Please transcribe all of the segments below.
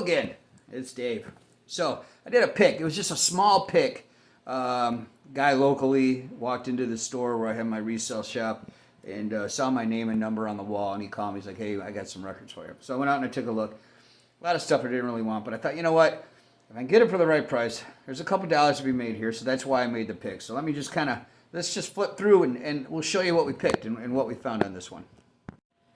again. It's Dave. So I did a pick. It was just a small pick. Guy locally walked into the store where I have my resale shop and saw my name and number on the wall, and he called me. He's like, hey, I got some records for you. So I went out and I took a look. A lot of stuff I didn't really want, but I thought, you know what? If I can get it for the right price, there's a couple dollars to be made here, so that's why I made the pick. So let me just let's just flip through and we'll show you what we picked and what we found on this one.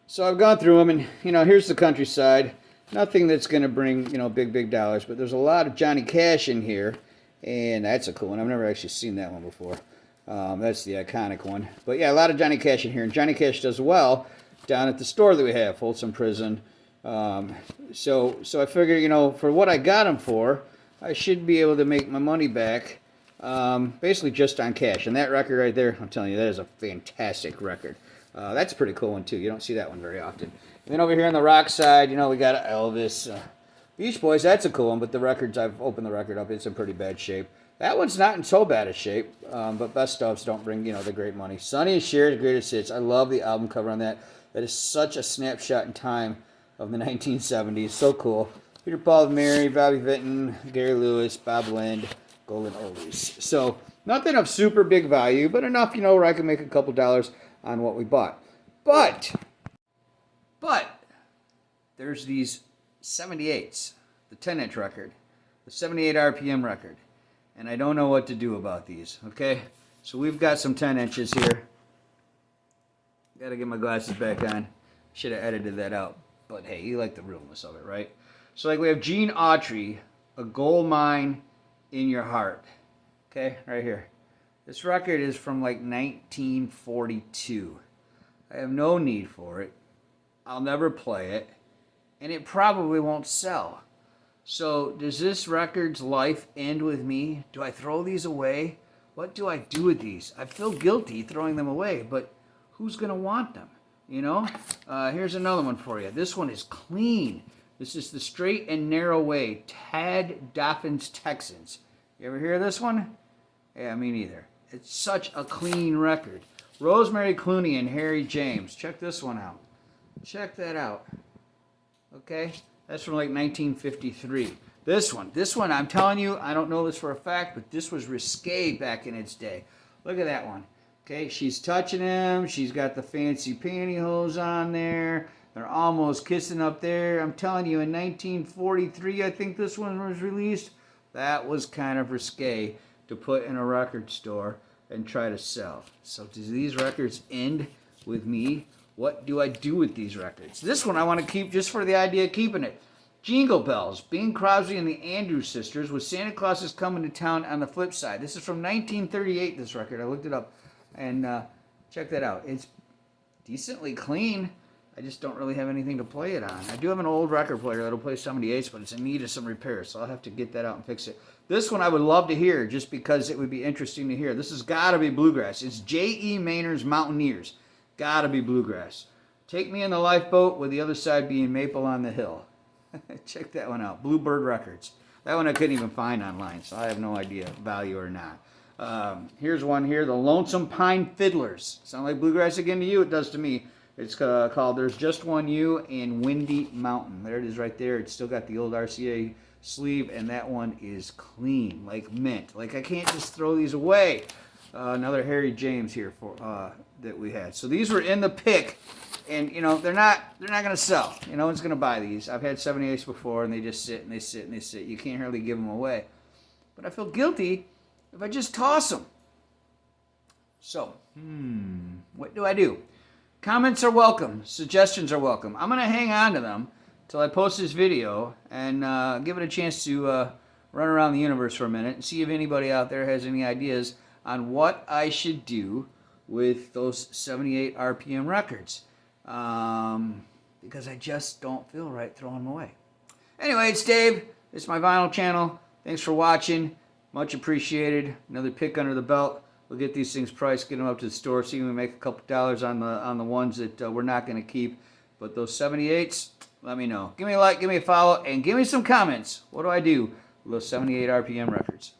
So I've gone through them, and, here's the countryside. Nothing that's going to bring, big dollars, but there's a lot of Johnny Cash in here, and that's a cool one. I've never actually seen that one before. That's the iconic one. But yeah, a lot of Johnny Cash in here, and Johnny Cash does well down at the store that we have, Folsom Prison. So I figured, for what I got him for, I should be able to make my money back, basically just on cash. And that record right there, I'm telling you, that is a fantastic record. That's a pretty cool one, too. You don't see that one very often. And then over here on the rock side, we got Elvis. Beach Boys, that's a cool one, but the records, I've opened the record up. It's in pretty bad shape. That one's not in so bad a shape, but best ofs don't bring, the great money. Sonny and Cher's Greatest Hits. I love the album cover on that. That is such a snapshot in time of the 1970s. So cool. Peter, Paul, Mary, Bobby Vinton, Gary Lewis, Bob Lind, Golden Oldies. So nothing of super big value, but enough, where I can make a couple dollars on what we bought. But there's these 78s, the 10-inch record, the 78 RPM record, and I don't know what to do about these, okay? So we've got some 10 inches here. Got to get my glasses back on. Should have edited that out, but hey, you like the realness of it, right? So like we have Gene Autry, A Gold Mine in Your Heart, okay, right here. This record is from like 1942. I have no need for it. I'll never play it. And it probably won't sell. So does this record's life end with me? Do I throw these away? What do I do with these? I feel guilty throwing them away, but who's going to want them? Here's another one for you. This one is clean. This is The Straight and Narrow Way, Tad Doffin's Texans. You ever hear this one? Yeah, me neither. It's such a clean record. Rosemary Clooney and Harry James. Check this one out. Check that out. Okay? That's from like 1953. This one, I'm telling you, I don't know this for a fact, but this was risque back in its day. Look at that one. Okay, she's touching him. She's got the fancy pantyhose on there. They're almost kissing up there. I'm telling you, in 1943, I think this one was released. That was kind of risque to put in a record store and try to sell. So do these records end with me? What do I do with these records? This one I want to keep just for the idea of keeping it. Jingle Bells, Bing Crosby and the Andrews Sisters, with Santa Claus is Coming to Town on the flip side. This is from 1938, this record. I looked it up. And check that out. It's decently clean. I just don't really have anything to play it on. I do have an old record player that'll play 78s, but it's in need of some repairs, so I'll have to get that out and fix it. This one I would love to hear just because it would be interesting to hear. This has got to be bluegrass. It's J.E. Maynard's Mountaineers. Got to be bluegrass. Take Me in the Lifeboat, with the other side being Maple on the Hill. Check that one out. Bluebird Records. That one I couldn't even find online, so I have no idea value or not. Here's one here, the Lonesome Pine Fiddlers. Sound like bluegrass again to you? It does to me. It's called There's Just One You and Windy Mountain. There it is right there. It's still got the old RCA sleeve, and that one is clean, like mint. Like I can't just throw these away. Another Harry James here for that we had. So these were in the pick, and they're not gonna sell. No one's gonna buy these. I've had 78s before, and they just sit and they sit and they sit. You can't hardly give them away. But I feel guilty if I just toss them. So, what do I do? Comments are welcome. Suggestions are welcome. I'm going to hang on to them till I post this video and give it a chance to run around the universe for a minute and see if anybody out there has any ideas on what I should do with those 78 RPM records. Because I just don't feel right throwing them away. Anyway, it's Dave. It's my vinyl channel. Thanks for watching. Much appreciated. Another pick under the belt. We'll get these things priced, get them up to the store, see if we make a couple dollars on the ones that we're not going to keep. But those 78s, let me know. Give me a like, give me a follow, and give me some comments. What do I do with those 78 RPM records?